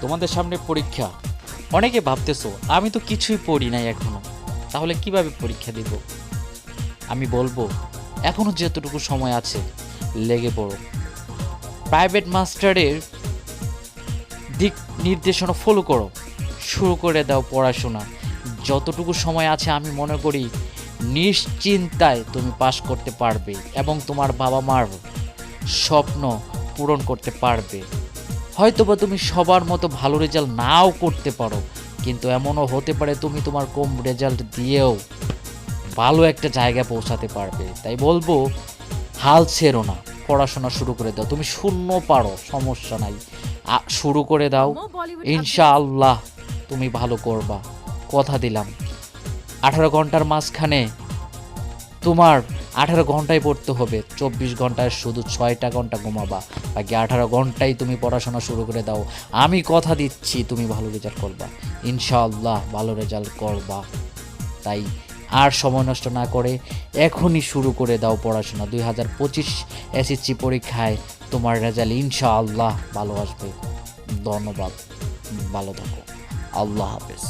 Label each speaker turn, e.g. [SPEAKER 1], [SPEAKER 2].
[SPEAKER 1] তোমাদের সামনে পরীক্ষা। অনেকে ভাবতেছো আমি তো কিছুই পড়ি নাই এখনো, তাহলে কিভাবে পরীক্ষা দিব। আমি বলবো এখনো যতটুকু সময় আছে লেগে পড়ো। প্রাইভেট মাস্টারের দিক নির্দেশনা ফলো করো, শুরু করে দাও পড়াশোনা। যতটুকু সময় আছে আমি মনে করি নিশ্চিন্তায় তুমি পাশ করতে পারবে এবং তোমার বাবা মার স্বপ্ন পূরণ করতে পারবে। হয়তোবা তুমি সবার মতো ভালো রেজাল্ট নাও করতে পারো, কিন্তু এমনও হতে পারে তুমি তোমার কম রেজাল্ট দিয়েও ভালো একটা জায়গায় পৌঁছাতে পারবে। তাই বলবো হাল ছেড়ো না, পড়াশোনা শুরু করে দাও। তুমি শূন্য পারো, সমস্যা নাই, শুরু করে দাও। ইনশাআল্লাহ তুমি ভালো করবা, কথা দিলাম। 18 ঘন্টার মাঝখানে তোমার 18 ঘন্টায় পড়তে হবে, 24 ঘন্টায় শুধু 6টা ঘন্টা ঘুমাবা, বাকি 18 ঘন্টায় তুমি পড়াশোনা শুরু করে দাও। আমি কথা দিচ্ছি তুমি ভালো রেজাল্ট করবা, ইনশাআল্লাহ ভালো রেজাল্ট করবা। তাই আর সময় নষ্ট না করে এখনই শুরু করে দাও পড়াশোনা। 2025 এসএসসি পরীক্ষায় তোমার রেজাল্ট ইনশাআল্লাহ ভালো আসবে। ধন্যবাদ, ভালো থাকো, আল্লাহ হাফেজ।